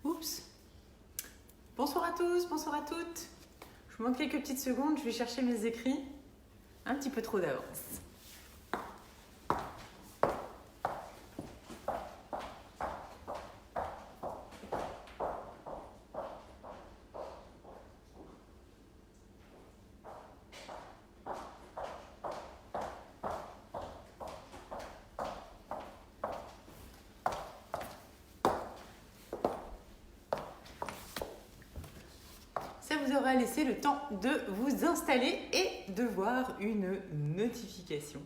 Oups. Bonsoir à tous, bonsoir à toutes. Je vous manque quelques petites secondes, je vais chercher mes écrits. Un petit peu trop d'avance. Ça vous aura laissé le temps de vous installer et de voir une notification.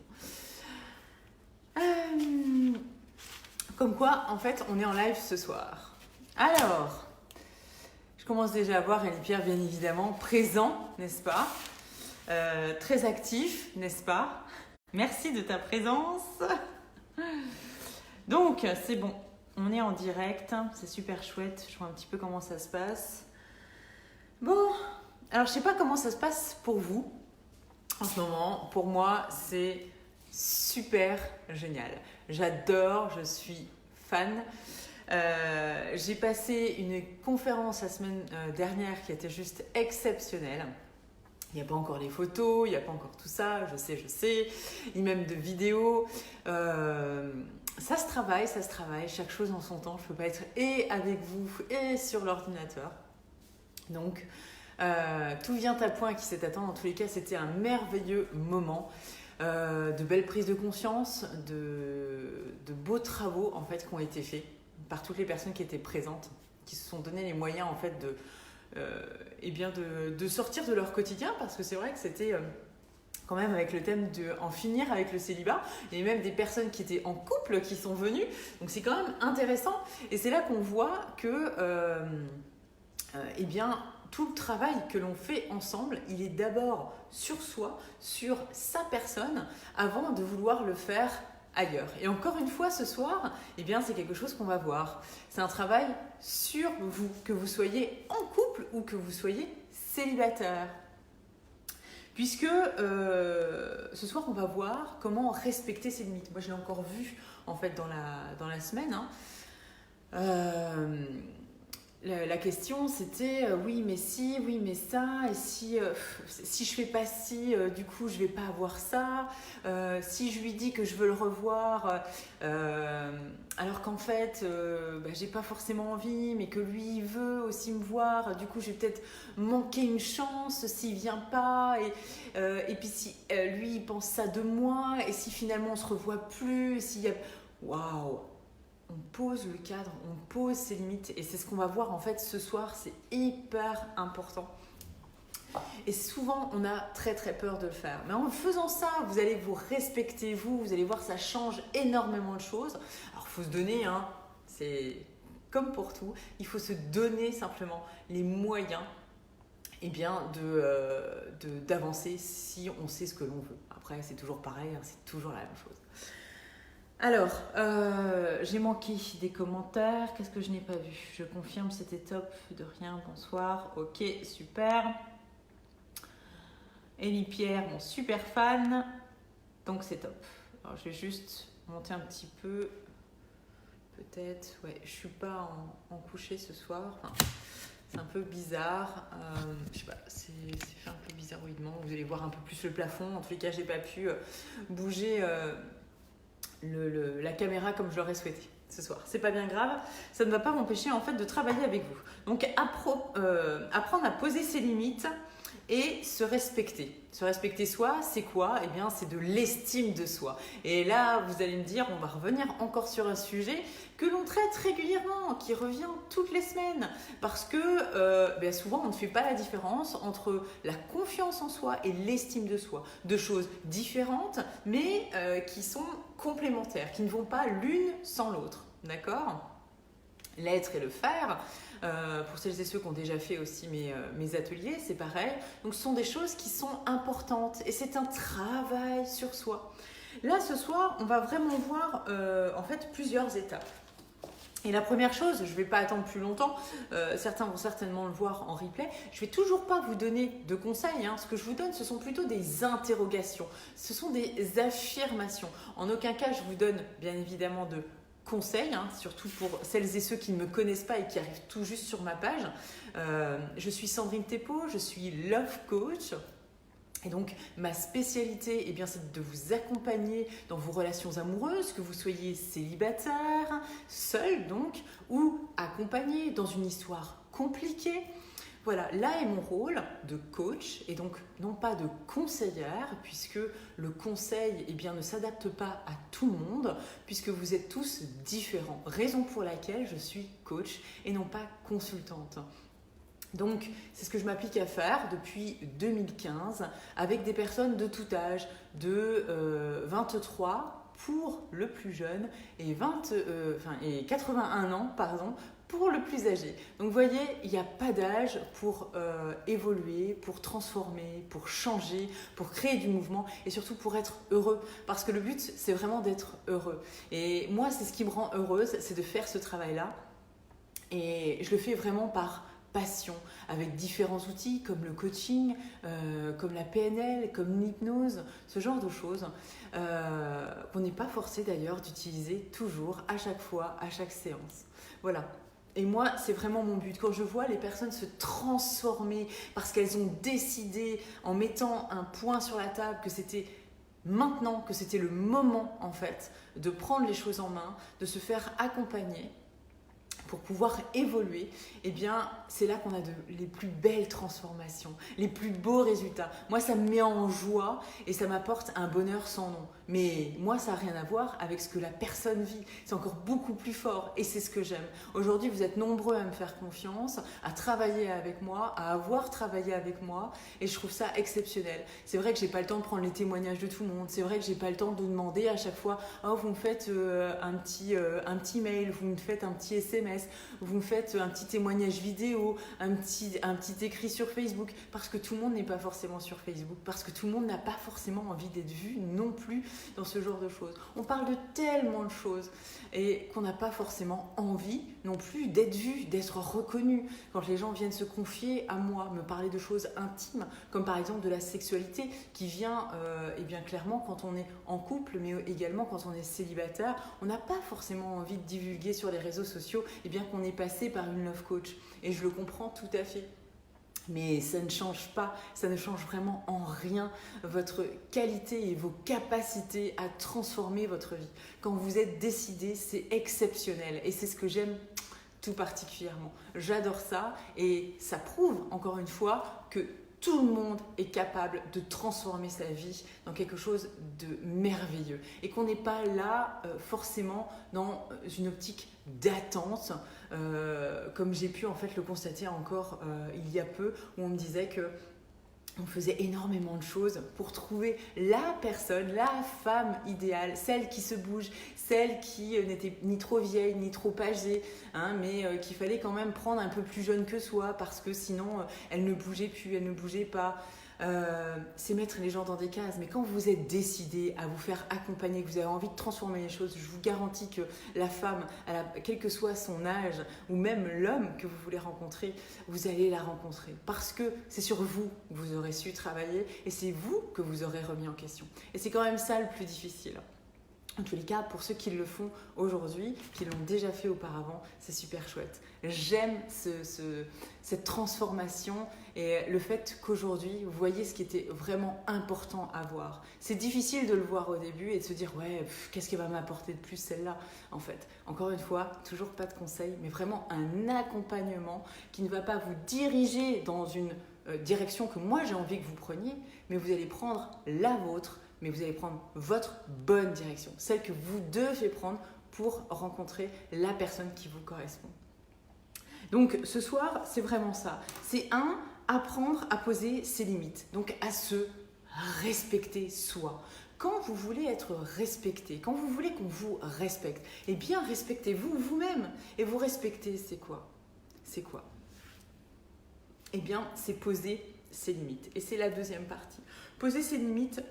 Comme quoi, en fait, on est en live ce soir. Alors, je commence déjà à voir Elie-Pierre, bien évidemment, présent, n'est-ce pas? Très actif, n'est-ce pas? Merci de ta présence. Donc, c'est bon, on est en direct, c'est super chouette. Je vois un petit peu comment ça se passe. Bon, alors je sais pas comment ça se passe pour vous en ce moment. Pour moi, c'est super génial. J'adore, je suis fan. J'ai passé une conférence la semaine dernière qui était juste exceptionnelle. Il n'y a pas encore les photos, il n'y a pas encore tout ça, je sais, ni même de vidéos. Ça se travaille, chaque chose en son temps. Je ne peux pas être et avec vous et sur l'ordinateur. Donc, tout vient à point qui s'est attendu. Dans tous les cas, c'était un merveilleux moment. De belles prises de conscience, de beaux travaux en fait qui ont été faits par toutes les personnes qui étaient présentes, qui se sont donné les moyens en fait de sortir de leur quotidien, parce que c'est vrai que c'était quand même avec le thème de en finir avec le célibat, et même des personnes qui étaient en couple qui sont venues, donc c'est quand même intéressant, et c'est là qu'on voit que tout le travail que l'on fait ensemble, il est d'abord sur soi, sur sa personne, avant de vouloir le faire ailleurs. Et encore une fois, ce soir, c'est quelque chose qu'on va voir. C'est un travail sur vous, que vous soyez en couple ou que vous soyez célibataire. Puisque ce soir, on va voir comment respecter ses limites. Moi, je l'ai encore vu en fait dans la semaine. La question c'était oui mais si, oui mais ça, et si je fais pas ci, du coup je vais pas avoir ça, si je lui dis que je veux le revoir, alors qu'en fait j'ai pas forcément envie, mais que lui il veut aussi me voir, du coup je vais peut-être manquer une chance s'il vient pas, et puis si lui il pense ça de moi, et si finalement on se revoit plus, s'il y a... Waouh! On pose le cadre, on pose ses limites, et c'est ce qu'on va voir en fait ce soir, c'est hyper important. Et souvent, on a très très peur de le faire. Mais en faisant ça, vous allez vous respecter, vous allez voir, ça change énormément de choses. Alors, il faut se donner, c'est comme pour tout, il faut se donner simplement les moyens d'avancer si on sait ce que l'on veut. Après, c'est toujours pareil, c'est toujours la même chose. Alors, j'ai manqué des commentaires. Qu'est-ce que je n'ai pas vu? Je confirme, c'était top. De rien, bonsoir. Ok, super. Elie-Pierre, mon super fan. Donc, c'est top. Alors, je vais juste monter un petit peu. Peut-être. Ouais, je ne suis pas en coucher ce soir. Enfin, c'est un peu bizarre. Je sais pas, c'est fait un peu bizarroïdement. Vous allez voir un peu plus le plafond. En tous les cas, je n'ai pas pu bouger... la caméra comme je l'aurais souhaité ce soir. C'est pas bien grave, ça ne va pas m'empêcher en fait de travailler avec vous. Donc apprendre à poser ses limites et se respecter. Se respecter soi, c'est quoi? C'est de l'estime de soi. Et là, vous allez me dire, on va revenir encore sur un sujet que l'on traite régulièrement, qui revient toutes les semaines. Parce que souvent, on ne fait pas la différence entre la confiance en soi et l'estime de soi. Deux choses différentes, mais qui sont complémentaires, qui ne vont pas l'une sans l'autre. D'accord? L'être et le faire. Pour celles et ceux qui ont déjà fait aussi mes ateliers, c'est pareil. Donc, ce sont des choses qui sont importantes et c'est un travail sur soi. Là, ce soir, on va vraiment voir en fait plusieurs étapes. Et la première chose, je ne vais pas attendre plus longtemps, certains vont certainement le voir en replay, je ne vais toujours pas vous donner de conseils, Ce que je vous donne, ce sont plutôt des interrogations, ce sont des affirmations. En aucun cas, je vous donne bien évidemment de conseils, hein, surtout pour celles et ceux qui ne me connaissent pas et qui arrivent tout juste sur ma page. Je suis Sandrine Thépeau, je suis Love Coach. Et donc, ma spécialité, eh bien, c'est de vous accompagner dans vos relations amoureuses, que vous soyez célibataire, seul donc, ou accompagné dans une histoire compliquée. Voilà, là est mon rôle de coach et donc non pas de conseillère, puisque le conseil eh bien, ne s'adapte pas à tout le monde, puisque vous êtes tous différents. Raison pour laquelle je suis coach et non pas consultante. Donc, c'est ce que je m'applique à faire depuis 2015 avec des personnes de tout âge, de 23 pour le plus jeune et 81 ans, pardon, pour le plus âgé. Donc, vous voyez, il n'y a pas d'âge pour évoluer, pour transformer, pour changer, pour créer du mouvement et surtout pour être heureux. Parce que le but, c'est vraiment d'être heureux. Et moi, c'est ce qui me rend heureuse, c'est de faire ce travail-là. Et je le fais vraiment par passion, avec différents outils comme le coaching, comme la PNL, comme l'hypnose, ce genre de choses qu'on n'est pas forcé d'ailleurs d'utiliser toujours, à chaque fois, à chaque séance. Voilà. Et moi, c'est vraiment mon but. Quand je vois les personnes se transformer parce qu'elles ont décidé, en mettant un point sur la table, que c'était maintenant, que c'était le moment en fait, de prendre les choses en main, de se faire accompagner, pour pouvoir évoluer, eh bien, c'est là qu'on a les plus belles transformations, les plus beaux résultats. Moi, ça me met en joie et ça m'apporte un bonheur sans nom. Mais moi, ça n'a rien à voir avec ce que la personne vit. C'est encore beaucoup plus fort et c'est ce que j'aime. Aujourd'hui, vous êtes nombreux à me faire confiance, à travailler avec moi, à avoir travaillé avec moi et je trouve ça exceptionnel. C'est vrai que je n'ai pas le temps de prendre les témoignages de tout le monde. C'est vrai que je n'ai pas le temps de demander à chaque fois « Oh, vous me faites un petit mail, vous me faites un petit SMS, vous me faites un petit témoignage vidéo, un petit écrit sur Facebook. » Parce que tout le monde n'est pas forcément sur Facebook, parce que tout le monde n'a pas forcément envie d'être vu non plus dans ce genre de choses. On parle de tellement de choses et qu'on n'a pas forcément envie non plus d'être vu, d'être reconnu. Quand les gens viennent se confier à moi, me parler de choses intimes, comme par exemple de la sexualité qui vient eh bien clairement quand on est en couple, mais également quand on est célibataire, on n'a pas forcément envie de divulguer sur les réseaux sociaux eh bien qu'on est passé par une love coach. Et je le comprends tout à fait. Mais ça ne change pas, ça ne change vraiment en rien votre qualité et vos capacités à transformer votre vie. Quand vous êtes décidé, c'est exceptionnel et c'est ce que j'aime tout particulièrement. J'adore ça et ça prouve encore une fois que tout le monde est capable de transformer sa vie dans quelque chose de merveilleux et qu'on n'est pas là forcément dans une optique d'attente comme j'ai pu en fait le constater encore il y a peu où on me disait que on faisait énormément de choses pour trouver la personne, la femme idéale, celle qui se bouge, celle qui n'était ni trop vieille, ni trop âgée, hein, mais qu'il fallait quand même prendre un peu plus jeune que soi parce que sinon elle ne bougeait plus, elle ne bougeait pas. C'est mettre les gens dans des cases. Mais quand vous êtes décidé à vous faire accompagner, que vous avez envie de transformer les choses, je vous garantis que la femme, quel que soit son âge, ou même l'homme que vous voulez rencontrer, vous allez la rencontrer. Parce que c'est sur vous que vous aurez su travailler et c'est vous que vous aurez remis en question. Et c'est quand même ça le plus difficile. En tous les cas, pour ceux qui le font aujourd'hui, qui l'ont déjà fait auparavant, c'est super chouette. J'aime cette transformation et le fait qu'aujourd'hui, vous voyez ce qui était vraiment important à voir. C'est difficile de le voir au début et de se dire « ouais, qu'est-ce qu'elle va m'apporter de plus celle-là ?» En fait, encore une fois, toujours pas de conseils, mais vraiment un accompagnement qui ne va pas vous diriger dans une direction que moi j'ai envie que vous preniez, mais vous allez prendre la vôtre, mais vous allez prendre votre bonne direction, celle que vous devez prendre pour rencontrer la personne qui vous correspond. Donc ce soir, c'est vraiment ça. C'est apprendre à poser ses limites, donc à se respecter soi. Quand vous voulez être respecté, quand vous voulez qu'on vous respecte, eh bien respectez-vous vous-même. Et vous respecter, c'est quoi ? C'est quoi ? Eh bien, c'est poser ses limites. Et c'est la deuxième partie. Poser ses limites,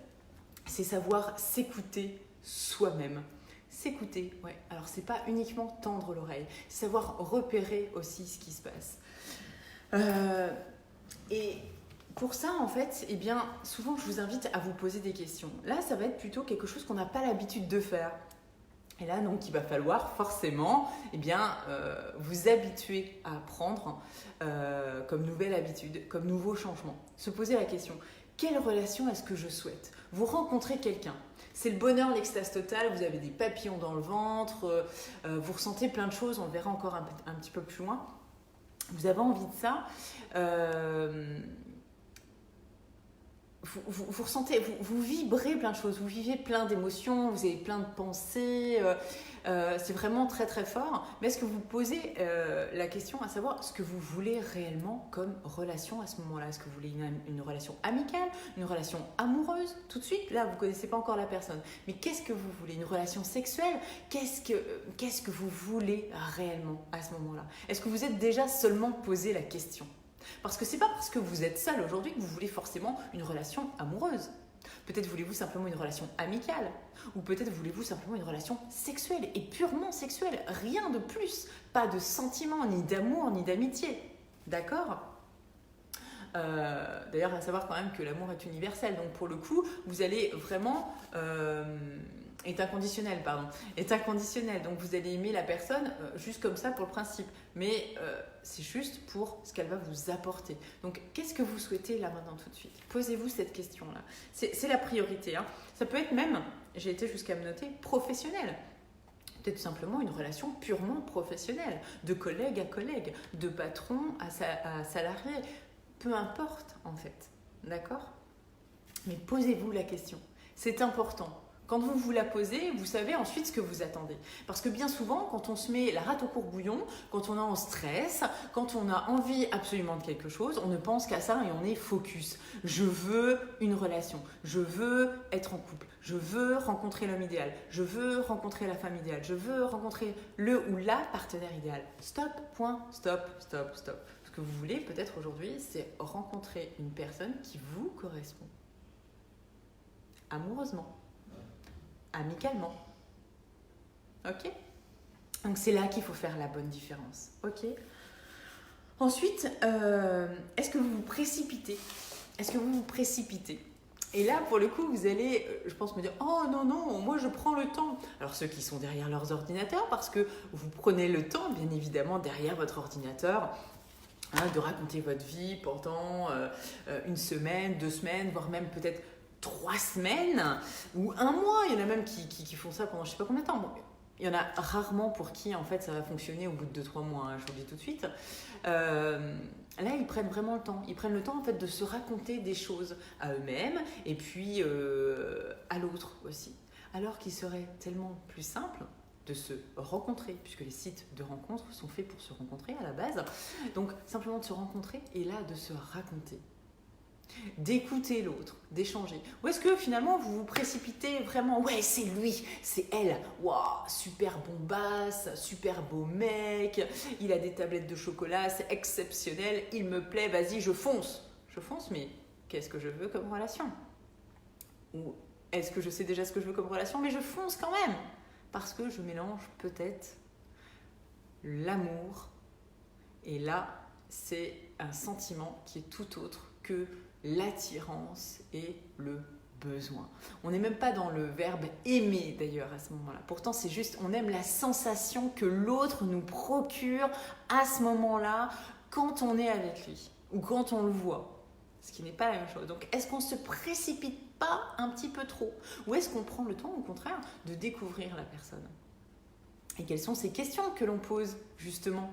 c'est savoir s'écouter soi-même. S'écouter, ouais. Alors, c'est pas uniquement tendre l'oreille, c'est savoir repérer aussi ce qui se passe. Et pour ça, en fait, eh bien, souvent, je vous invite à vous poser des questions. Là, ça va être plutôt quelque chose qu'on n'a pas l'habitude de faire. Et là, donc, il va falloir forcément vous habituer à apprendre comme nouvelle habitude, comme nouveau changement. Se poser la question, quelle relation est-ce que je souhaite? Vous rencontrez quelqu'un, c'est le bonheur, l'extase totale, vous avez des papillons dans le ventre, vous ressentez plein de choses, on le verra encore un petit peu plus loin. Vous avez envie de ça. Vous ressentez, vous vibrez plein de choses, vous vivez plein d'émotions, vous avez plein de pensées, c'est vraiment très très fort. Mais est-ce que vous posez la question à savoir ce que vous voulez réellement comme relation à ce moment-là? Est-ce que vous voulez une relation amicale, une relation amoureuse? Tout de suite, là, vous ne connaissez pas encore la personne. Mais qu'est-ce que vous voulez? Une relation sexuelle? Qu'est-ce que vous voulez réellement à ce moment-là? Est-ce que vous êtes déjà seulement posé la question? Parce que c'est pas parce que vous êtes seul aujourd'hui que vous voulez forcément une relation amoureuse. Peut-être voulez-vous simplement une relation amicale, ou peut-être voulez-vous simplement une relation sexuelle, et purement sexuelle, rien de plus. Pas de sentiments, ni d'amour, ni d'amitié. D'accord ? D'ailleurs, à savoir quand même que l'amour est universel, donc pour le coup, vous allez vraiment... est inconditionnel, donc vous allez aimer la personne juste comme ça pour le principe, mais c'est juste pour ce qu'elle va vous apporter. Donc qu'est-ce que vous souhaitez là maintenant tout de suite? Posez-vous cette question-là, c'est la priorité, hein. Ça peut être même, j'ai été jusqu'à me noter, professionnel. Peut-être simplement une relation purement professionnelle, de collègue à collègue, de patron à salarié, peu importe en fait, d'accord? Mais posez-vous la question, c'est important. Quand vous vous la posez, vous savez ensuite ce que vous attendez. Parce que bien souvent, quand on se met la rate au courbouillon, quand on est en stress, quand on a envie absolument de quelque chose, on ne pense qu'à ça et on est focus. Je veux une relation, je veux être en couple, je veux rencontrer l'homme idéal, je veux rencontrer la femme idéale, je veux rencontrer le ou la partenaire idéal. Stop, point, stop, stop, stop. Ce que vous voulez peut-être aujourd'hui, c'est rencontrer une personne qui vous correspond. Amoureusement. Amicalement. Ok? Donc c'est là qu'il faut faire la bonne différence. Ok? Ensuite, est-ce que vous vous précipitez? Est-ce que vous vous précipitez? Et là, pour le coup, vous allez, je pense, me dire « Oh non, non, moi je prends le temps ». Alors ceux qui sont derrière leurs ordinateurs, parce que vous prenez le temps, bien évidemment, derrière votre ordinateur, de raconter votre vie pendant une semaine, 2 semaines, voire même peut-être 3 semaines ou 1 mois. Il y en a même qui font ça pendant je ne sais pas combien de temps. Bon, il y en a rarement pour qui en fait ça va fonctionner au bout de 2-3 mois, hein, je vous le dis tout de suite. Là, ils prennent vraiment le temps. Ils prennent le temps en fait de se raconter des choses à eux-mêmes et puis à l'autre aussi. Alors qu'il serait tellement plus simple de se rencontrer, puisque les sites de rencontres sont faits pour se rencontrer à la base. Donc simplement de se rencontrer et là de se raconter. D'écouter l'autre, d'échanger. Ou est-ce que finalement vous vous précipitez vraiment? Ouais, c'est lui, c'est elle. Waouh, super bombasse, super beau mec. Il a des tablettes de chocolat, c'est exceptionnel. Il me plaît, vas-y, je fonce. Je fonce, mais qu'est-ce que je veux comme relation? Ou est-ce que je sais déjà ce que je veux comme relation? Mais je fonce quand même. Parce que je mélange peut-être l'amour. Et là, c'est un sentiment qui est tout autre que l'attirance et le besoin. On n'est même pas dans le verbe aimer d'ailleurs à ce moment-là. Pourtant, c'est juste, on aime la sensation que l'autre nous procure à ce moment-là quand on est avec lui ou quand on le voit. Ce qui n'est pas la même chose. Donc, est-ce qu'on ne se précipite pas un petit peu trop? Ou est-ce qu'on prend le temps, au contraire, de découvrir la personne? Et quelles sont ces questions que l'on pose, justement?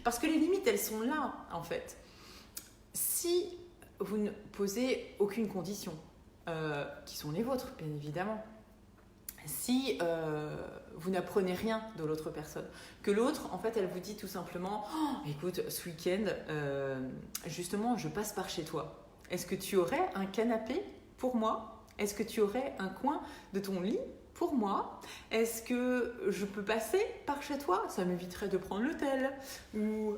Parce que les limites, elles sont là, en fait. Si vous ne posez aucune condition, qui sont les vôtres, bien évidemment, si vous n'apprenez rien de l'autre personne, que l'autre, en fait, elle vous dit tout simplement « Écoute, ce week-end, justement, je passe par chez toi. Est-ce que tu aurais un canapé pour moi? Est-ce que tu aurais un coin de ton lit pour moi? Est-ce que je peux passer par chez toi? Ça m'éviterait de prendre l'hôtel. Ou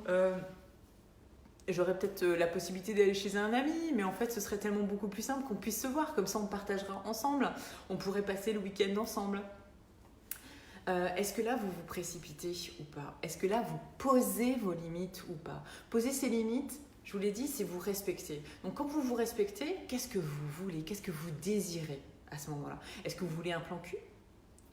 j'aurais peut-être la possibilité d'aller chez un ami, mais en fait, ce serait tellement beaucoup plus simple qu'on puisse se voir. Comme ça, on partagera ensemble. On pourrait passer le week-end ensemble. » Est-ce que là, vous vous précipitez ou pas? Est-ce que là, vous posez vos limites ou pas? Poser ces limites, je vous l'ai dit, c'est vous respecter. Donc, quand vous vous respectez, qu'est-ce que vous voulez? Qu'est-ce que vous désirez à ce moment-là? Est-ce que vous voulez un plan cul?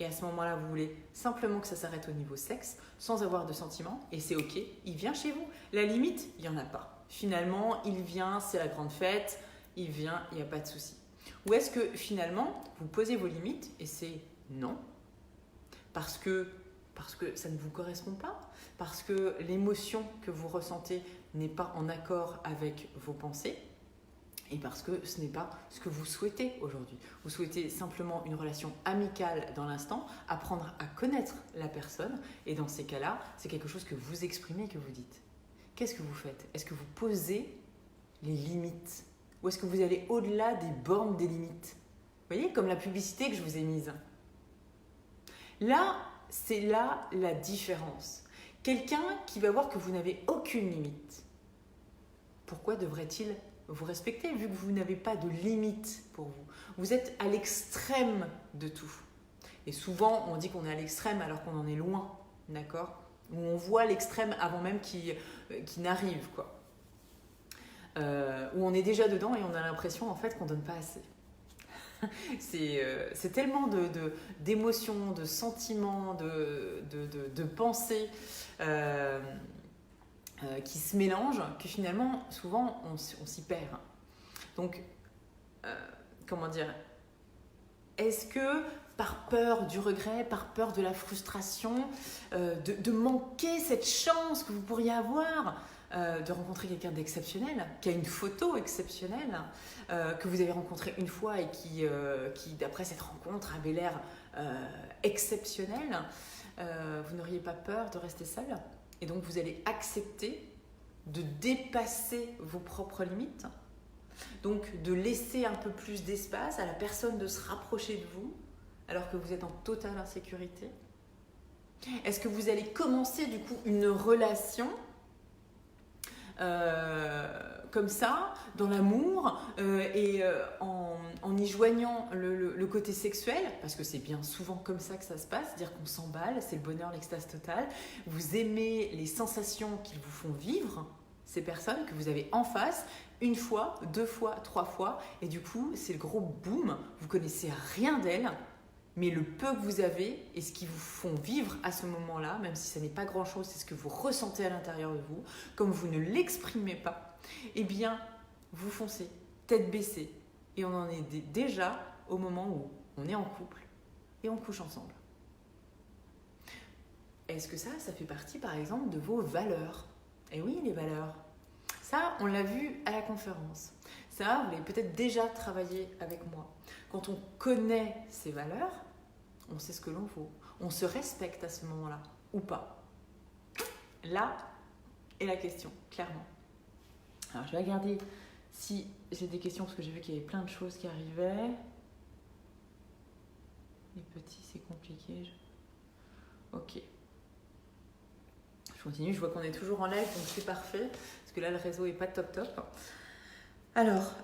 et à ce moment-là, vous voulez simplement que ça s'arrête au niveau sexe, sans avoir de sentiments, et c'est ok, il vient chez vous. La limite, il n'y en a pas. Finalement, il vient, c'est la grande fête, il vient, il n'y a pas de souci. Ou est-ce que finalement, vous posez vos limites, et c'est non, parce que ça ne vous correspond pas, parce que l'émotion que vous ressentez n'est pas en accord avec vos pensées, et parce que ce n'est pas ce que vous souhaitez aujourd'hui. Vous souhaitez simplement une relation amicale dans l'instant, apprendre à connaître la personne, et dans ces cas-là, c'est quelque chose que vous exprimez, que vous dites. Qu'est-ce que vous faites? Est-ce que vous posez les limites? Ou est-ce que vous allez au-delà des bornes des limites? Vous voyez, comme la publicité que je vous ai mise. Là, c'est là la différence. Quelqu'un qui va voir que vous n'avez aucune limite, pourquoi devrait-il vous respecter vu que vous n'avez pas de limite pour vous? Vous êtes à l'extrême de tout. Et souvent, on dit qu'on est à l'extrême alors qu'on en est loin, d'accord? Ou on voit l'extrême avant même qu'il n'arrive, quoi. Où on est déjà dedans et on a l'impression en fait qu'on ne donne pas assez. C'est tellement d'émotions, de sentiments, de pensées qui se mélangent que finalement, souvent, on s'y perd. Donc, comment dire, est-ce que par peur du regret, par peur de la frustration, de manquer cette chance que vous pourriez avoir de rencontrer quelqu'un d'exceptionnel, qui a une photo exceptionnelle, que vous avez rencontré une fois et qui d'après cette rencontre, avait l'air exceptionnel, vous n'auriez pas peur de rester seul? Et donc, vous allez accepter de dépasser vos propres limites, donc de laisser un peu plus d'espace à la personne de se rapprocher de vous, alors que vous êtes en totale insécurité? Est-ce que vous allez commencer du coup une relation comme ça, dans l'amour en y joignant le côté sexuel, parce que c'est bien souvent comme ça que ça se passe, c'est-à-dire qu'on s'emballe, c'est le bonheur, l'extase totale, vous aimez les sensations qu'ils vous font vivre, ces personnes que vous avez en face, une fois, deux fois, trois fois, et du coup c'est le gros boom, vous connaissez rien d'elles, mais le peu que vous avez et ce qu'ils vous font vivre à ce moment-là, même si ça n'est pas grand-chose, c'est ce que vous ressentez à l'intérieur de vous, comme vous ne l'exprimez pas, eh bien, vous foncez, tête baissée. Et on en est déjà au moment où on est en couple et on couche ensemble. Est-ce que ça fait partie, par exemple, de vos valeurs? Eh oui, les valeurs. Ça, on l'a vu à la conférence. Ça, vous l'avez peut-être déjà travaillé avec moi. Quand on connaît ses valeurs, on sait ce que l'on vaut. On se respecte à ce moment-là, ou pas. Là est la question, clairement. Alors, je vais regarder si j'ai des questions, parce que j'ai vu qu'il y avait plein de choses qui arrivaient. Les petits, c'est compliqué. Ok. Je continue, je vois qu'on est toujours en live, donc c'est parfait. Parce que là, le réseau n'est pas top. Alors,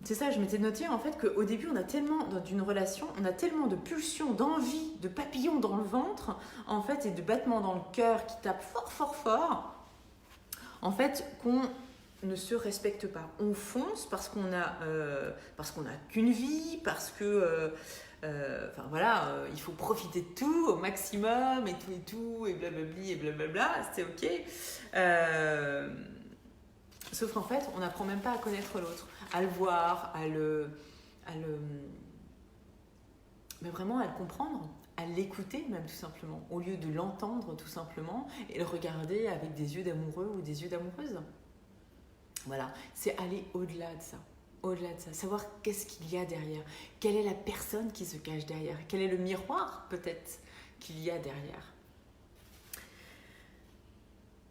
c'est ça, je m'étais noté en fait qu'au début, d'une relation, on a tellement de pulsions, d'envie, de papillons dans le ventre, en fait, et de battements dans le cœur qui tapent fort, en fait, qu'on ne se respecte pas. On fonce parce qu'on a qu'une vie, parce que, il faut profiter de tout au maximum, et tout, et blablabli, et blablabla, c'est ok. Sauf qu'en fait, on n'apprend même pas à connaître l'autre, à le voir, mais vraiment à le comprendre, à l'écouter même tout simplement, au lieu de l'entendre tout simplement et le regarder avec des yeux d'amoureux ou des yeux d'amoureuse. Voilà, c'est aller au-delà de ça. Au-delà de ça, savoir qu'est-ce qu'il y a derrière, quelle est la personne qui se cache derrière, quel est le miroir peut-être qu'il y a derrière.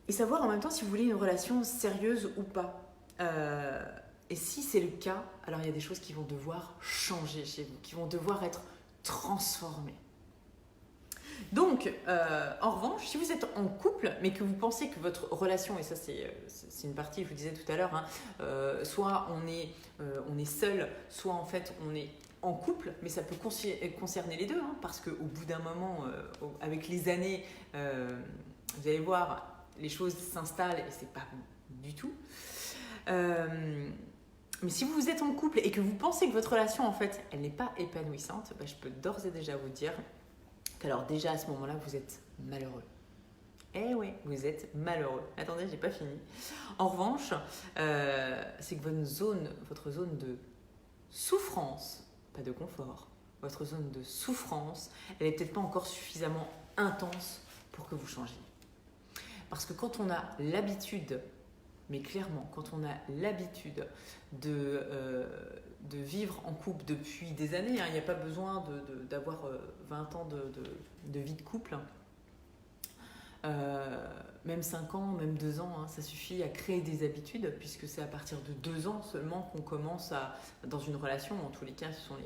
Et savoir en même temps si vous voulez une relation sérieuse ou pas. Et si c'est le cas, alors il y a des choses qui vont devoir changer chez vous, qui vont devoir être transformées. Donc, en revanche, si vous êtes en couple, mais que vous pensez que votre relation, et ça c'est une partie, je vous disais tout à l'heure, soit on est seul, soit en fait on est en couple, mais ça peut concerner les deux, parce qu'au bout d'un moment, avec les années, vous allez voir, les choses s'installent et c'est pas bon du tout. Mais si vous êtes en couple et que vous pensez que votre relation, en fait, elle n'est pas épanouissante, je peux d'ores et déjà vous dire qu'alors déjà à ce moment-là, vous êtes malheureux. Eh oui, vous êtes malheureux. Attendez, j'ai pas fini. En revanche, c'est que votre zone de souffrance, pas de confort, votre zone de souffrance, elle est peut-être pas encore suffisamment intense pour que vous changiez. Parce que quand on a l'habitude, mais clairement, quand on a l'habitude de vivre en couple depuis des années, il n'y a pas besoin d'avoir 20 ans de vie de couple, même 5 ans, même 2 ans, ça suffit à créer des habitudes, puisque c'est à partir de 2 ans seulement qu'on commence dans une relation, en tous les cas, ce sont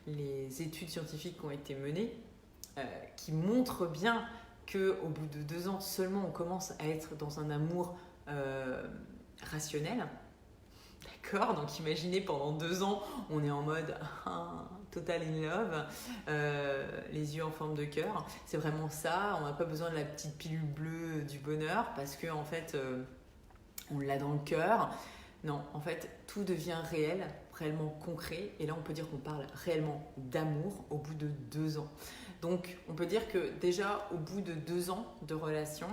les études scientifiques qui ont été menées, qui montrent bien qu'au bout de 2 ans seulement, on commence à être dans un amour rationnel. D'accord, donc imaginez pendant 2 ans, on est en mode total in love, les yeux en forme de cœur. C'est vraiment ça, on n'a pas besoin de la petite pilule bleue du bonheur parce que en fait, on l'a dans le cœur. Non, en fait, tout devient réel, réellement concret. Et là, on peut dire qu'on parle réellement d'amour au bout de 2 ans. Donc, on peut dire que déjà, au bout de 2 ans de relation,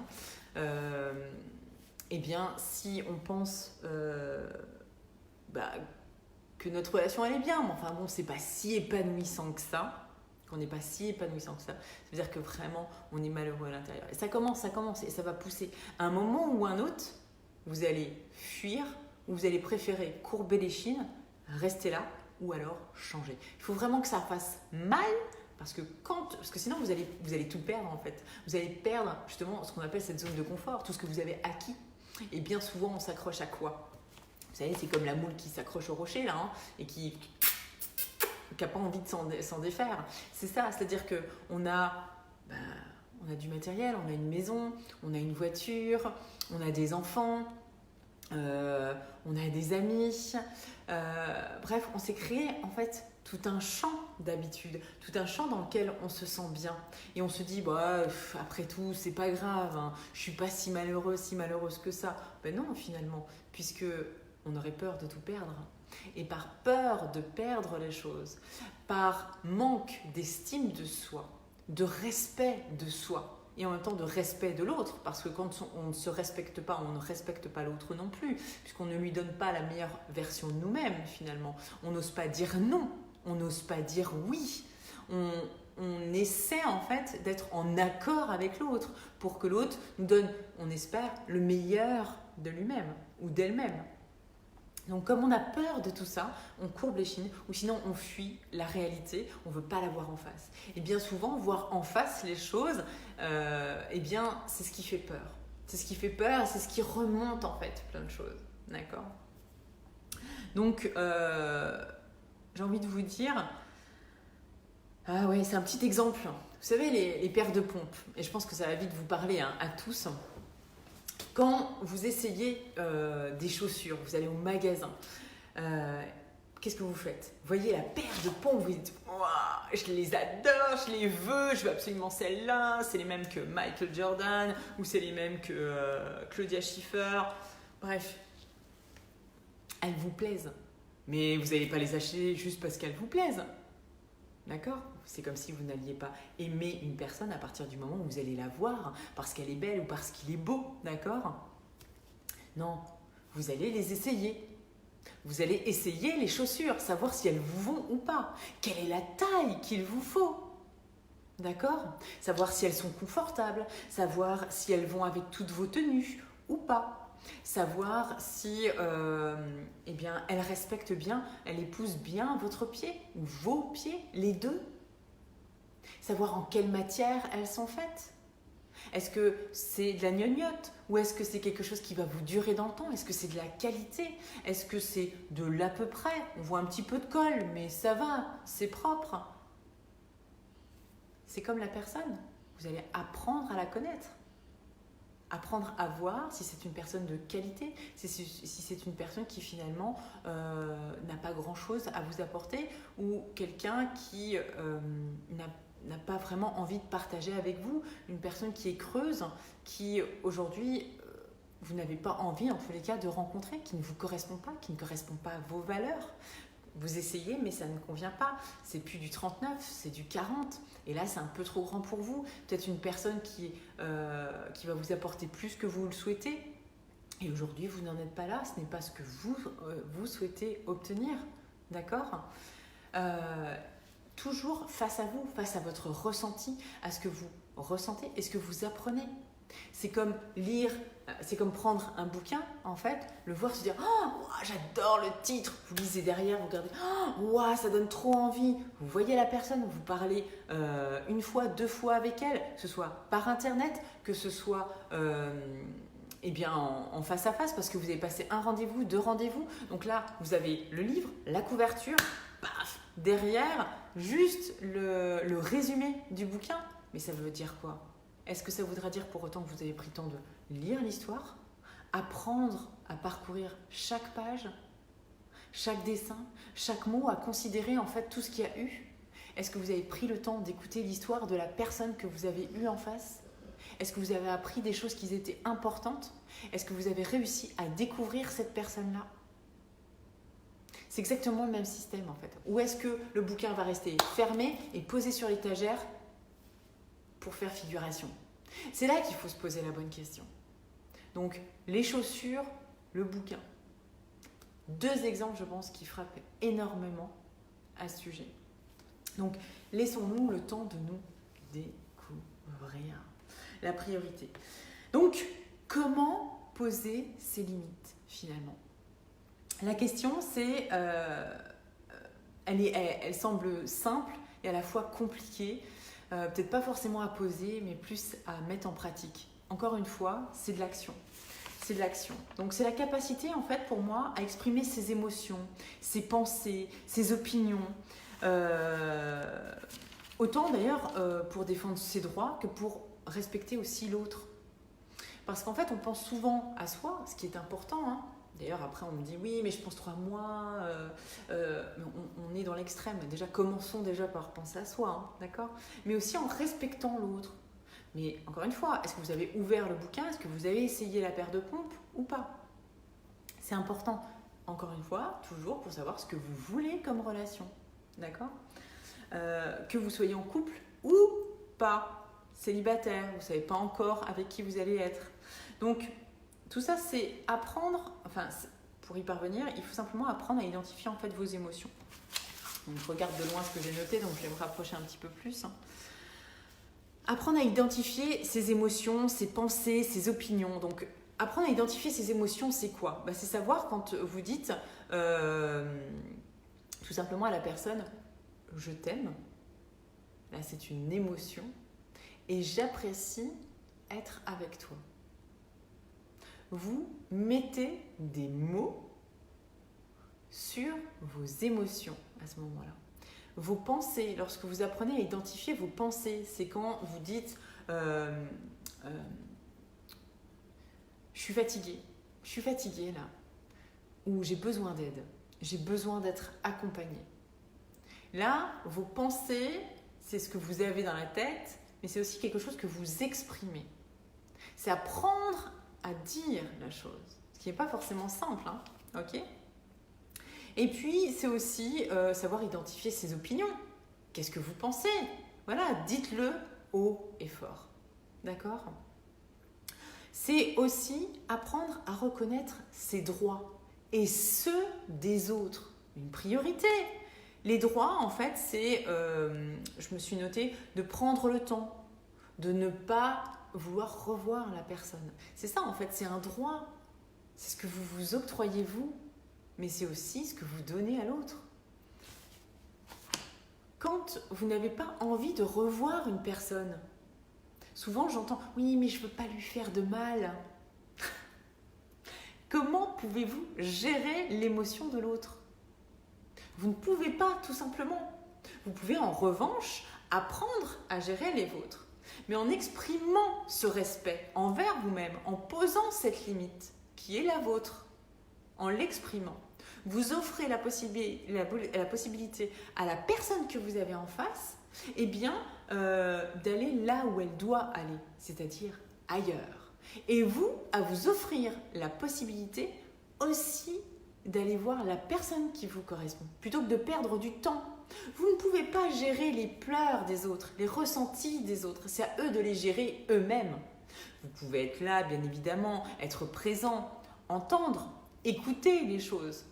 eh bien, si on pense que notre relation elle est bien, mais enfin bon, c'est pas si épanouissant que ça, qu'on n'est pas si épanouissant que ça, ça veut dire que vraiment on est malheureux à l'intérieur. Et ça commence et ça va pousser. À un moment ou un autre, vous allez fuir, ou vous allez préférer courber les chines, rester là, ou alors changer. Il faut vraiment que ça fasse mal, parce que sinon vous allez tout perdre en fait. Vous allez perdre justement ce qu'on appelle cette zone de confort, tout ce que vous avez acquis. Et bien souvent on s'accroche à quoi ? Vous savez, c'est comme la moule qui s'accroche au rocher là, et qui n'a pas envie de s'en défaire. C'est ça, c'est-à-dire qu'on a du matériel, on a une maison, on a une voiture, on a des enfants, on a des amis. Bref, on s'est créé en fait tout un champ d'habitudes, tout un champ dans lequel on se sent bien. Et on se dit, après tout, c'est pas grave, hein, je suis pas si malheureuse que ça. Non, finalement, puisque on aurait peur de tout perdre. Et par peur de perdre les choses, par manque d'estime de soi, de respect de soi, et en même temps de respect de l'autre, parce que quand on ne se respecte pas, on ne respecte pas l'autre non plus, puisqu'on ne lui donne pas la meilleure version de nous-mêmes finalement. On n'ose pas dire non, on n'ose pas dire oui. On essaie en fait d'être en accord avec l'autre, pour que l'autre nous donne, on espère, le meilleur de lui-même ou d'elle-même. Donc comme on a peur de tout ça, on courbe les chines ou sinon on fuit la réalité, on ne veut pas la voir en face. Et bien souvent, voir en face les choses, c'est ce qui fait peur. C'est ce qui fait peur et c'est ce qui remonte en fait plein de choses. D'accord ? Donc, j'ai envie de vous dire, c'est un petit exemple. Vous savez, les paires de pompes, et je pense que ça va vite vous parler à tous. Quand vous essayez des chaussures, vous allez au magasin, qu'est-ce que vous faites ? Vous voyez la paire de pompes, vous dites « je les adore, je les veux, je veux absolument celle-là, c'est les mêmes que Michael Jordan ou c'est les mêmes que Claudia Schiffer. » Bref, elles vous plaisent, mais vous n'allez pas les acheter juste parce qu'elles vous plaisent. D'accord ? C'est comme si vous n'alliez pas aimer une personne à partir du moment où vous allez la voir parce qu'elle est belle ou parce qu'il est beau, d'accord ? Non, vous allez les essayer. Vous allez essayer les chaussures, savoir si elles vous vont ou pas. Quelle est la taille qu'il vous faut ? D'accord ? Savoir si elles sont confortables, savoir si elles vont avec toutes vos tenues ou pas. Savoir si elles respectent bien, elles épousent bien votre pied ou vos pieds, les deux. Savoir en quelle matière elles sont faites. Est-ce que c'est de la gnognotte ou est-ce que c'est quelque chose qui va vous durer dans le temps ? Est-ce que c'est de la qualité ? Est-ce que c'est de l'à peu près ? On voit un petit peu de colle, mais ça va, c'est propre. C'est comme la personne. Vous allez apprendre à la connaître. Apprendre à voir si c'est une personne de qualité, si c'est une personne qui finalement n'a pas grand-chose à vous apporter ou quelqu'un qui n'a pas vraiment envie de partager avec vous, une personne qui est creuse, qui aujourd'hui vous n'avez pas envie, en tous les cas, de rencontrer, qui ne vous correspond pas, qui ne correspond pas à vos valeurs. Vous essayez, mais ça ne convient pas. C'est plus du 39, c'est du 40. Et là, c'est un peu trop grand pour vous. Peut-être une personne qui va vous apporter plus que vous le souhaitez. Et aujourd'hui, vous n'en êtes pas là. Ce n'est pas ce que vous souhaitez obtenir. D'accord ? Toujours face à vous, face à votre ressenti, à ce que vous ressentez et ce que vous apprenez. C'est comme lire, c'est comme prendre un bouquin, en fait, le voir, se dire « Oh, j'adore le titre !» Vous lisez derrière, vous regardez « Oh, ça donne trop envie !» Vous voyez la personne, vous parlez une fois, 2 fois avec elle, que ce soit par Internet, que ce soit en face à face, parce que vous avez passé un rendez-vous, 2 rendez-vous. Donc là, vous avez le livre, la couverture, paf, derrière, juste le résumé du bouquin. Mais ça veut dire quoi ? Est-ce que ça voudra dire pour autant que vous avez pris le temps de lire l'histoire, apprendre à parcourir chaque page, chaque dessin, chaque mot, à considérer en fait tout ce qu'il y a eu ? Est-ce que vous avez pris le temps d'écouter l'histoire de la personne que vous avez eue en face ? Est-ce que vous avez appris des choses qui étaient importantes ? Est-ce que vous avez réussi à découvrir cette personne-là ? C'est exactement le même système en fait. Ou est-ce que le bouquin va rester fermé et posé sur l'étagère pour faire figuration ? C'est là qu'il faut se poser la bonne question. Donc, les chaussures, le bouquin. 2 exemples, je pense, qui frappent énormément à ce sujet. Donc, laissons-nous le temps de nous découvrir. La priorité. Donc, comment poser ses limites, finalement ? La question, c'est... elle semble simple et à la fois compliquée. Peut-être pas forcément à poser, mais plus à mettre en pratique. Encore une fois, c'est de l'action. C'est de l'action. Donc c'est la capacité, en fait, pour moi, à exprimer ses émotions, ses pensées, ses opinions. Autant d'ailleurs pour défendre ses droits que pour respecter aussi l'autre. Parce qu'en fait, on pense souvent à soi, ce qui est important, hein. D'ailleurs, après, on me dit « Oui, mais je pense trop à moi. » On est dans l'extrême. Déjà, commençons déjà par penser à soi, hein, d'accord ? Mais aussi en respectant l'autre. Mais encore une fois, est-ce que vous avez ouvert le bouquin ? Est-ce que vous avez essayé la paire de pompes ou pas ? C'est important, encore une fois, toujours pour savoir ce que vous voulez comme relation, d'accord ? Que vous soyez en couple ou pas, célibataire, vous ne savez pas encore avec qui vous allez être. Donc, tout ça, c'est apprendre, pour y parvenir, il faut simplement apprendre à identifier en fait vos émotions. Donc, je regarde de loin ce que j'ai noté, donc je vais me rapprocher un petit peu plus. Apprendre à identifier ses émotions, ses pensées, ses opinions. Donc, apprendre à identifier ses émotions, c'est quoi ? C'est savoir quand vous dites tout simplement à la personne « je t'aime », là c'est une émotion, et j'apprécie être avec toi. Vous mettez des mots sur vos émotions à ce moment-là. Vos pensées, lorsque vous apprenez à identifier vos pensées, c'est quand vous dites je suis fatiguée là, ou j'ai besoin d'aide, j'ai besoin d'être accompagnée. Là, vos pensées, c'est ce que vous avez dans la tête, mais c'est aussi quelque chose que vous exprimez. C'est apprendre à dire la chose, ce qui n'est pas forcément simple, hein, ok ? Et puis, c'est aussi savoir identifier ses opinions. Qu'est-ce que vous pensez ? Voilà, dites-le haut et fort, d'accord ? C'est aussi apprendre à reconnaître ses droits et ceux des autres, une priorité. Les droits, en fait, c'est, je me suis noté, de prendre le temps, de ne pas vouloir revoir la personne. C'est ça, en fait, c'est un droit. C'est ce que vous vous octroyez, vous, mais c'est aussi ce que vous donnez à l'autre. Quand vous n'avez pas envie de revoir une personne, souvent j'entends « oui, mais je ne veux pas lui faire de mal ». Comment pouvez-vous gérer l'émotion de l'autre ? Vous ne pouvez pas, tout simplement. Vous pouvez en revanche apprendre à gérer les vôtres, mais en exprimant ce respect envers vous-même, en posant cette limite qui est la vôtre, en l'exprimant. Vous offrez la possibilité à la personne que vous avez en face d'aller là où elle doit aller, c'est-à-dire ailleurs. Et vous, à vous offrir la possibilité aussi d'aller voir la personne qui vous correspond, plutôt que de perdre du temps. Vous ne pouvez pas gérer les pleurs des autres, les ressentis des autres. C'est à eux de les gérer eux-mêmes. Vous pouvez être là, bien évidemment, être présent, entendre, écouter les choses,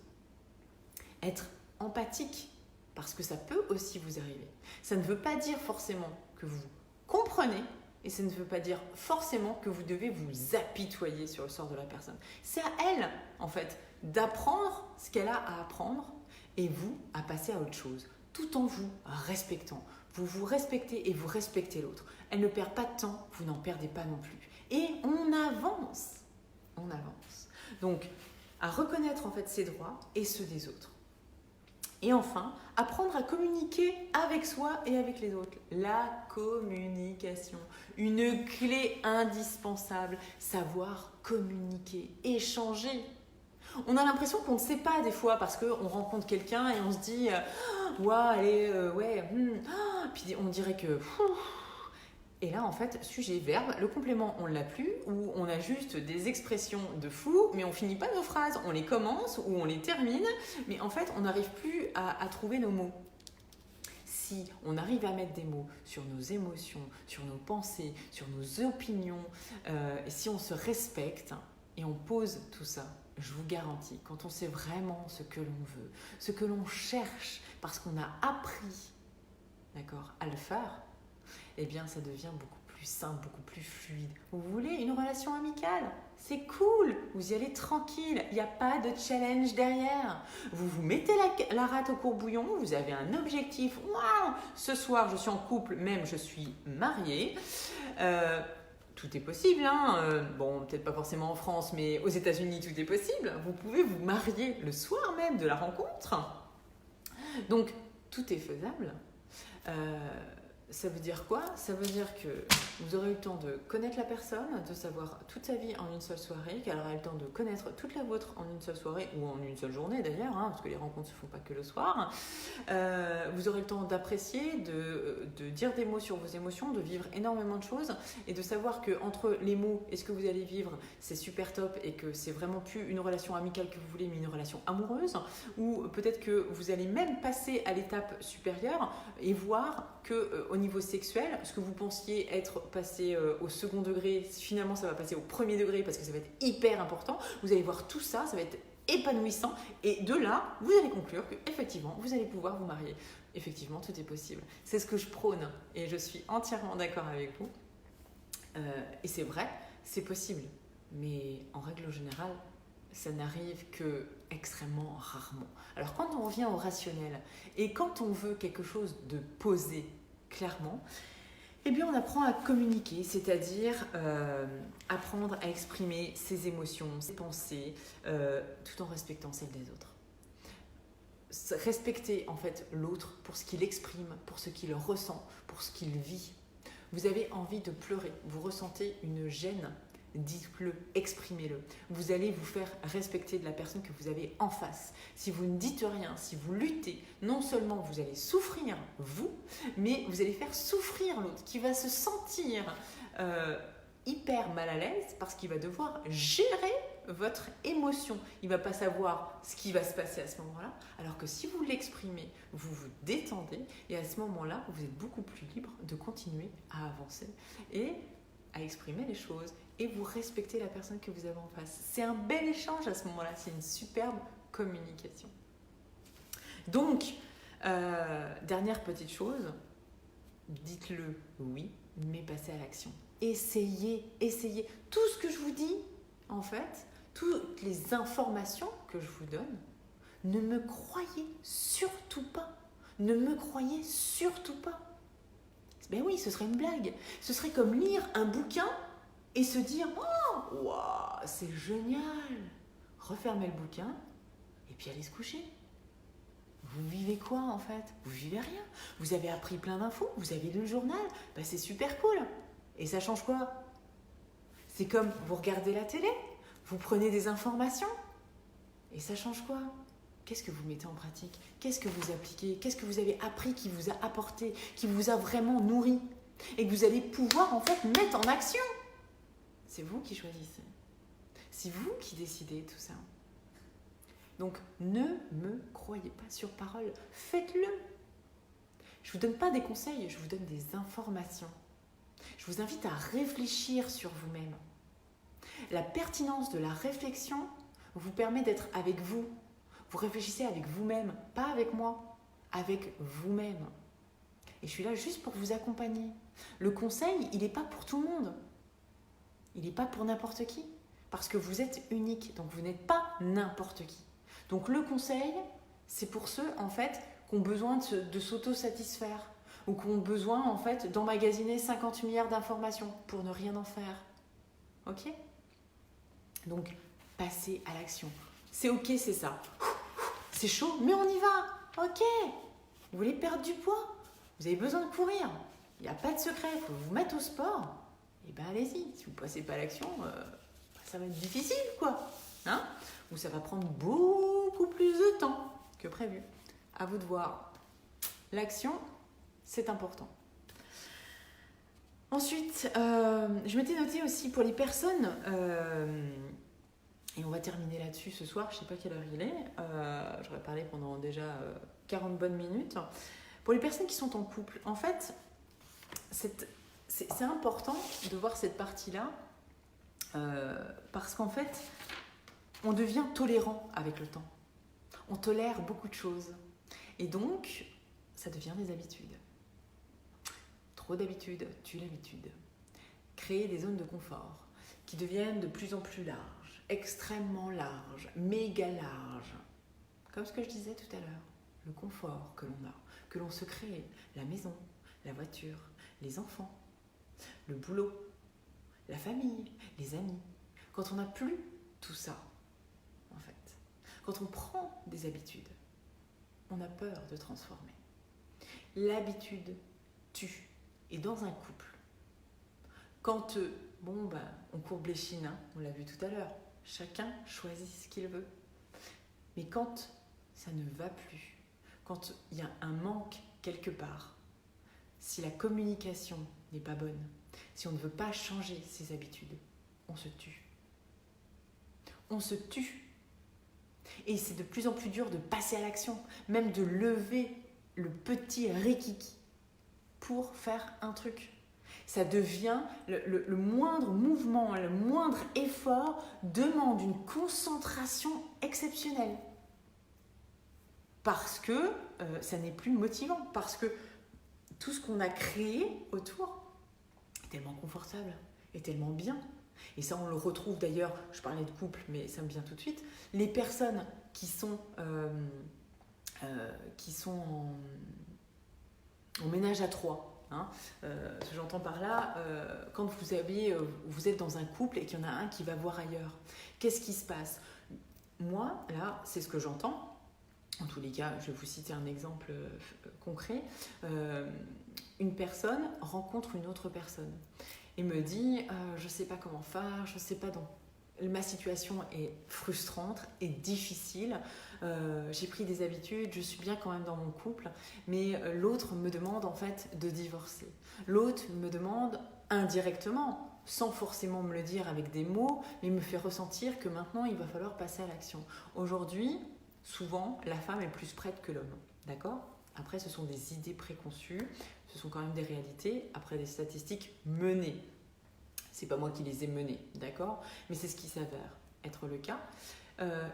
être empathique, parce que ça peut aussi vous arriver. Ça ne veut pas dire forcément que vous comprenez, et ça ne veut pas dire forcément que vous devez vous apitoyer sur le sort de la personne. C'est à elle, en fait, d'apprendre ce qu'elle a à apprendre et vous, à passer à autre chose, tout en vous respectant. Vous vous respectez et vous respectez l'autre. Elle ne perd pas de temps, vous n'en perdez pas non plus. Et on avance. On avance. Donc, à reconnaître en fait ses droits et ceux des autres. Et enfin, apprendre à communiquer avec soi et avec les autres. La communication, une clé indispensable, savoir communiquer, échanger. On a l'impression qu'on ne sait pas des fois parce qu'on rencontre quelqu'un et on se dit « Waouh, elle est... Puis on dirait que... Et là, en fait, sujet, verbe, le complément, on ne l'a plus, ou on a juste des expressions de fou, mais on ne finit pas nos phrases. On les commence ou on les termine, mais en fait, on n'arrive plus à trouver nos mots. Si on arrive à mettre des mots sur nos émotions, sur nos pensées, sur nos opinions, et si on se respecte et on pose tout ça, je vous garantis, quand on sait vraiment ce que l'on veut, ce que l'on cherche, parce qu'on a appris, d'accord, à le faire, eh bien, ça devient beaucoup plus simple, beaucoup plus fluide. Vous voulez une relation amicale? C'est cool, vous y allez tranquille, il n'y a pas de challenge derrière. Vous vous mettez la rate au courbouillon, vous avez un objectif. Waouh, ce soir, je suis en couple, même je suis mariée. Tout est possible, hein. Bon, peut-être pas forcément en France, mais aux États-Unis, tout est possible. Vous pouvez vous marier le soir même de la rencontre. Donc, tout est faisable. Ça veut dire quoi? Ça veut dire que vous aurez eu le temps de connaître la personne, de savoir toute sa vie en une seule soirée, qu'elle aura eu le temps de connaître toute la vôtre en une seule soirée, ou en une seule journée d'ailleurs, hein, parce que les rencontres ne se font pas que le soir. Vous aurez le temps d'apprécier, de dire des mots sur vos émotions, de vivre énormément de choses, et de savoir qu'entre les mots et ce que vous allez vivre, c'est super top, et que c'est vraiment plus une relation amicale que vous voulez, mais une relation amoureuse, ou peut-être que vous allez même passer à l'étape supérieure et voir que au niveau sexuel, ce que vous pensiez être passé au second degré, finalement ça va passer au premier degré parce que ça va être hyper important. Vous allez voir tout ça, ça va être épanouissant et de là, vous allez conclure qu'effectivement, vous allez pouvoir vous marier. Effectivement, tout est possible. C'est ce que je prône et je suis entièrement d'accord avec vous. Et c'est vrai, c'est possible. Mais en règle générale, ça n'arrive que extrêmement rarement. Alors quand on revient au rationnel et quand on veut quelque chose de posé clairement, eh bien on apprend à communiquer, c'est-à-dire apprendre à exprimer ses émotions, ses pensées, tout en respectant celles des autres. Respecter en fait l'autre pour ce qu'il exprime, pour ce qu'il ressent, pour ce qu'il vit. Vous avez envie de pleurer, vous ressentez une gêne, dites-le, exprimez-le. Vous allez vous faire respecter de la personne que vous avez en face. Si vous ne dites rien, si vous luttez, non seulement vous allez souffrir, vous, mais vous allez faire souffrir l'autre qui va se sentir hyper mal à l'aise parce qu'il va devoir gérer votre émotion. Il ne va pas savoir ce qui va se passer à ce moment-là, alors que si vous l'exprimez, vous vous détendez et à ce moment-là, vous êtes beaucoup plus libre de continuer à avancer et à exprimer les choses et vous respectez la personne que vous avez en face. C'est un bel échange à ce moment-là, c'est une superbe communication. Donc, dernière petite chose, dites-le oui, mais passez à l'action. Essayez. Tout ce que je vous dis, en fait, toutes les informations que je vous donne, ne me croyez surtout pas. Ne me croyez surtout pas. Ben oui, ce serait une blague. Ce serait comme lire un bouquin et se dire « Oh, wow, c'est génial !» Refermez le bouquin et puis allez se coucher. Vous vivez quoi en fait? Vous vivez rien. Vous avez appris plein d'infos, vous avez lu le journal, ben c'est super cool. Et ça change quoi? C'est comme vous regardez la télé, vous prenez des informations et ça change quoi? Qu'est-ce que vous mettez en pratique? Qu'est-ce que vous appliquez? Qu'est-ce que vous avez appris qui vous a apporté, qui vous a vraiment nourri et que vous allez pouvoir en fait mettre en action? C'est vous qui choisissez. C'est vous qui décidez tout ça. Donc, ne me croyez pas sur parole. Faites-le. Je ne vous donne pas des conseils, je vous donne des informations. Je vous invite à réfléchir sur vous-même. La pertinence de la réflexion vous permet d'être avec vous. Vous réfléchissez avec vous-même, pas avec moi, avec vous-même. Et je suis là juste pour vous accompagner. Le conseil, il n'est pas pour tout le monde. Il n'est pas pour n'importe qui. Parce que vous êtes unique, donc vous n'êtes pas n'importe qui. Donc le conseil, c'est pour ceux, en fait, qui ont besoin de s'auto-satisfaire ou qui ont besoin, en fait, d'emmagasiner 50 milliards d'informations pour ne rien en faire. Ok ? Donc, passez à l'action. C'est ok, c'est ça. C'est chaud, mais on y va. Ok. Vous voulez perdre du poids ? Vous avez besoin de courir. Il n'y a pas de secret. Il faut vous mettre au sport. Et bien, allez-y. Si vous ne passez pas à l'action, ça va être difficile, quoi. Hein ? Ou ça va prendre beaucoup plus de temps que prévu. À vous de voir. L'action, c'est important. Ensuite, je m'étais noté aussi pour les personnes, et on va terminer là-dessus ce soir, je ne sais pas quelle heure il est, j'aurais parlé pendant déjà 40 bonnes minutes. Pour les personnes qui sont en couple, en fait, c'est important de voir cette partie-là, parce qu'en fait, on devient tolérant avec le temps. On tolère beaucoup de choses. Et donc, ça devient des habitudes. Trop d'habitudes tue l'habitude. Créer des zones de confort qui deviennent de plus en plus larges, extrêmement larges, méga larges. Comme ce que je disais tout à l'heure, le confort que l'on a, que l'on se crée, la maison, la voiture, les enfants, le boulot, la famille, les amis. Quand on n'a plus tout ça, en fait, quand on prend des habitudes, on a peur de transformer. L'habitude tue. Et dans un couple, quand on courbe les chines, hein, on l'a vu tout à l'heure, chacun choisit ce qu'il veut. Mais quand ça ne va plus, quand il y a un manque quelque part, si la communication n'est pas bonne, si on ne veut pas changer ses habitudes, on se tue. On se tue. Et c'est de plus en plus dur de passer à l'action, même de lever le petit rikiki pour faire un truc. Ça devient le moindre mouvement, le moindre effort demande une concentration exceptionnelle. Parce que ça n'est plus motivant, parce que tout ce qu'on a créé autour est tellement confortable, est tellement bien. Et ça, on le retrouve d'ailleurs, je parlais de couple, mais ça me vient tout de suite. Les personnes qui sont en ménage à trois. Hein. Ce que j'entends par là, quand vous êtes dans un couple et qu'il y en a un qui va voir ailleurs, qu'est-ce qui se passe ? Moi, là, c'est ce que j'entends. En tous les cas, je vais vous citer un exemple concret. Une personne rencontre une autre personne et me dit je ne sais pas comment faire, je ne sais pas ma situation est frustrante et difficile. J'ai pris des habitudes, je suis bien quand même dans mon couple, mais l'autre me demande en fait de divorcer. L'autre me demande indirectement, sans forcément me le dire avec des mots, mais me fait ressentir que maintenant il va falloir passer à l'action. Aujourd'hui, souvent, la femme est plus prête que l'homme, d'accord ? Après, ce sont des idées préconçues, ce sont quand même des réalités, après des statistiques menées. C'est pas moi qui les ai menées, d'accord ? Mais c'est ce qui s'avère être le cas.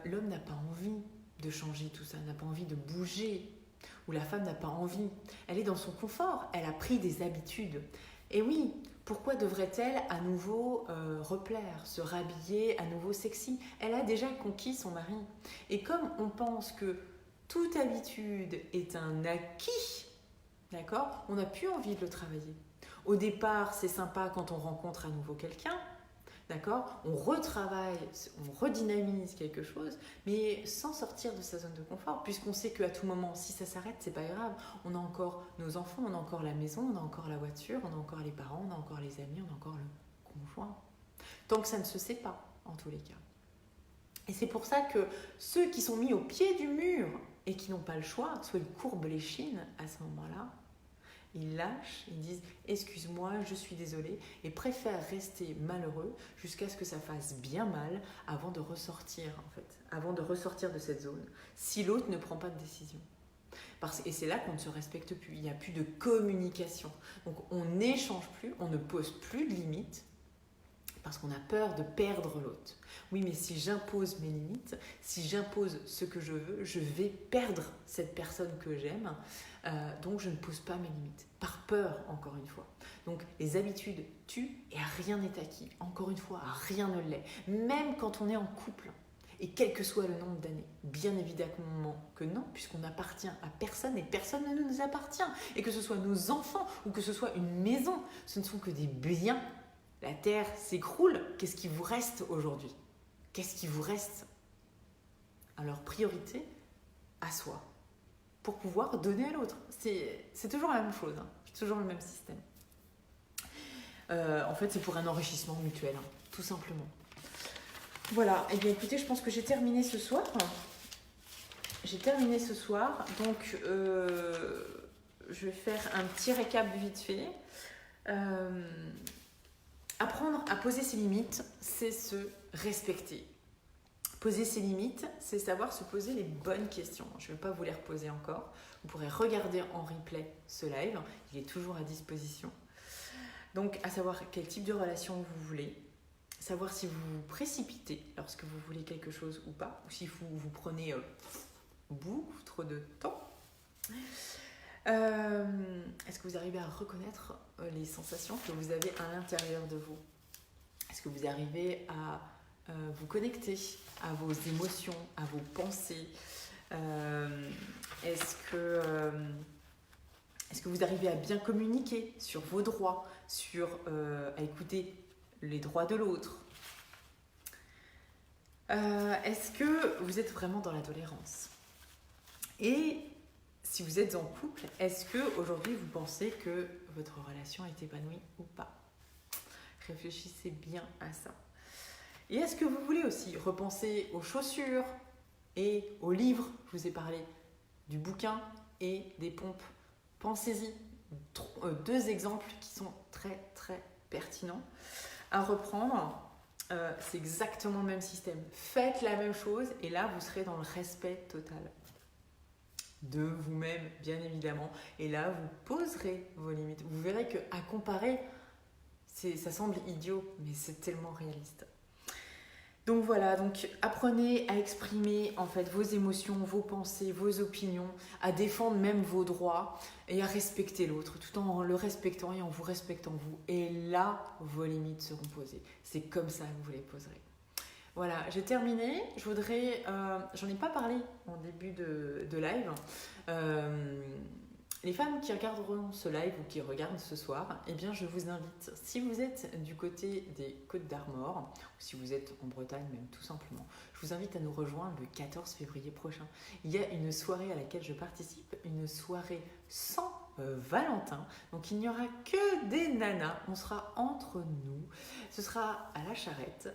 L'homme n'a pas envie de changer tout ça, n'a pas envie de bouger, ou la femme n'a pas envie. Elle est dans son confort, elle a pris des habitudes. Et oui, pourquoi devrait-elle à nouveau replaire, se rhabiller à nouveau sexy ? Elle a déjà conquis son mari. Et comme on pense que toute habitude est un acquis, d'accord ? On n'a plus envie de le travailler. Au départ, c'est sympa quand on rencontre à nouveau quelqu'un, d'accord ? On retravaille, on redynamise quelque chose, mais sans sortir de sa zone de confort, puisqu'on sait qu'à tout moment, si ça s'arrête, c'est pas grave. On a encore nos enfants, on a encore la maison, on a encore la voiture, on a encore les parents, on a encore les amis, on a encore le conjoint. Tant que ça ne se sait pas, en tous les cas. Et c'est pour ça que ceux qui sont mis au pied du mur et qui n'ont pas le choix, soit ils courbent les chines à ce moment-là, Ils lâchent, ils disent « excuse-moi, je suis désolé » et préfèrent rester malheureux jusqu'à ce que ça fasse bien mal avant de ressortir en fait, avant de ressortir de cette zone, si l'autre ne prend pas de décision. Et c'est là qu'on ne se respecte plus, il n'y a plus de communication. Donc on n'échange plus, on ne pose plus de limites parce qu'on a peur de perdre l'autre. Oui, mais si j'impose mes limites, si j'impose ce que je vais perdre cette personne que j'aime. Donc je ne pose pas mes limites, par peur encore une fois. Donc les habitudes tuent et rien n'est acquis. Encore une fois, rien ne l'est. Même quand on est en couple. Et quel que soit le nombre d'années, bien évidemment que non, puisqu'on n'appartient à personne et personne ne nous appartient. Et que ce soit nos enfants ou que ce soit une maison, ce ne sont que des biens. La terre s'écroule, qu'est-ce qui vous reste aujourd'hui? Qu'est-ce qui vous reste? Alors, priorité à soi, pour pouvoir donner à l'autre. C'est toujours la même chose, hein. C'est toujours le même système. En fait, c'est pour un enrichissement mutuel, hein, tout simplement. Voilà, et bien écoutez, je pense que j'ai terminé ce soir. Donc je vais faire un petit récap vite fait. Apprendre à poser ses limites, c'est se respecter. Poser ses limites, c'est savoir se poser les bonnes questions. Je ne vais pas vous les reposer encore. Vous pourrez regarder en replay ce live. Il est toujours à disposition. Donc, à savoir quel type de relation vous voulez. Savoir si vous vous précipitez lorsque vous voulez quelque chose ou pas. Ou si vous prenez beaucoup trop de temps. Est-ce que vous arrivez à reconnaître les sensations que vous avez à l'intérieur de vous? Est-ce que vous arrivez à vous connecter à vos émotions, à vos pensées? Est-ce que vous arrivez à bien communiquer sur vos droits, à écouter les droits de l'autre? Est-ce que vous êtes vraiment dans la tolérance? Et si vous êtes en couple, est-ce que aujourd'hui vous pensez que votre relation est épanouie ou pas? Réfléchissez bien à ça. Et est-ce que vous voulez aussi repenser aux chaussures et aux livres? Je vous ai parlé du bouquin et des pompes. Pensez-y. 2 exemples qui sont très très pertinents à reprendre. C'est exactement le même système. Faites la même chose et là vous serez dans le respect total de vous-même, bien évidemment. Et là vous poserez vos limites. Vous verrez qu'à comparer, ça semble idiot, mais c'est tellement réaliste. Donc voilà, donc apprenez à exprimer en fait vos émotions, vos pensées, vos opinions, à défendre même vos droits et à respecter l'autre, tout en le respectant et en vous respectant vous. Et là, vos limites seront posées. C'est comme ça que vous les poserez. Voilà, j'ai terminé. Je voudrais, j'en ai pas parlé en début de live. Les femmes qui regarderont ce live ou qui regardent ce soir, eh bien je vous invite, si vous êtes du côté des Côtes d'Armor, ou si vous êtes en Bretagne même tout simplement, je vous invite à nous rejoindre le 14 février prochain. Il y a une soirée à laquelle je participe, une soirée sans Valentin, donc il n'y aura que des nanas, on sera entre nous, ce sera à la Charrette.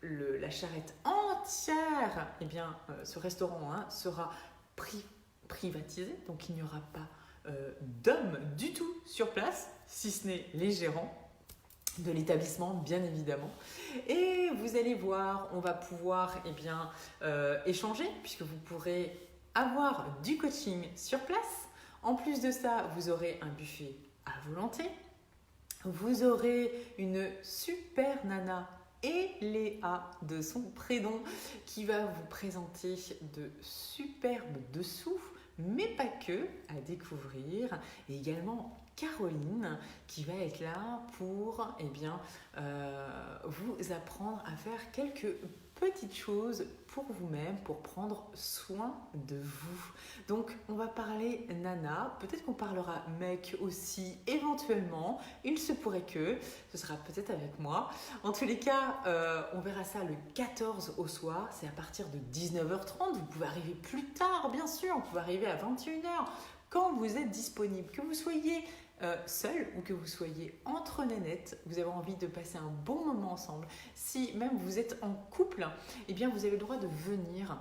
La Charrette entière, eh bien ce restaurant sera privatisé, donc il n'y aura pas d'hommes du tout sur place, si ce n'est les gérants de l'établissement, bien évidemment. Et vous allez voir, on va pouvoir échanger, puisque vous pourrez avoir du coaching sur place. En plus de ça, vous aurez un buffet à volonté. Vous aurez une super nana, Eléa de son prénom, qui va vous présenter de superbes dessous, mais pas que, à découvrir. Et également Caroline qui va être là pour vous apprendre à faire quelques petites choses pour vous-même, pour prendre soin de vous. Donc on va parler nana, peut-être qu'on parlera mec aussi éventuellement, il se pourrait que, ce sera peut-être avec moi. En tous les cas, on verra ça le 14 au soir, c'est à partir de 19h30, vous pouvez arriver plus tard bien sûr, vous pouvez arriver à 21h, quand vous êtes disponible, que vous soyez seul ou que vous soyez entre nénettes, vous avez envie de passer un bon moment ensemble. Si même vous êtes en couple, eh bien vous avez le droit de venir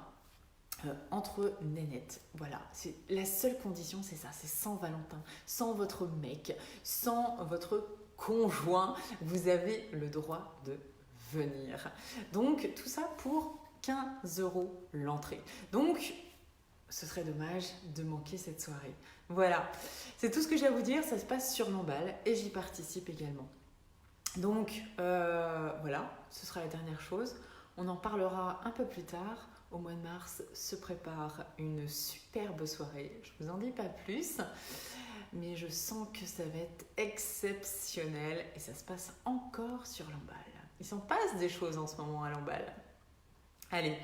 entre nénettes. Voilà, c'est la seule condition, c'est ça, c'est sans Valentin, sans votre mec, sans votre conjoint, vous avez le droit de venir. Donc tout ça pour 15 € l'entrée. Donc ce serait dommage de manquer cette soirée. Voilà, c'est tout ce que j'ai à vous dire, ça se passe sur Lamballe et j'y participe également. Donc voilà, ce sera la dernière chose. On en parlera un peu plus tard. Au mois de mars se prépare une superbe soirée. Je ne vous en dis pas plus, mais je sens que ça va être exceptionnel et ça se passe encore sur Lamballe. Il s'en passe des choses en ce moment à Lamballe. Allez,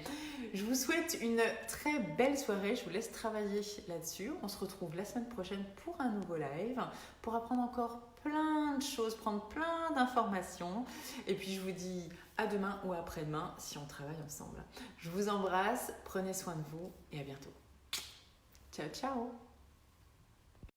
je vous souhaite une très belle soirée. Je vous laisse travailler là-dessus. On se retrouve la semaine prochaine pour un nouveau live, pour apprendre encore plein de choses, prendre plein d'informations. Et puis je vous dis à demain ou après-demain si on travaille ensemble. Je vous embrasse, prenez soin de vous et à bientôt. Ciao, ciao!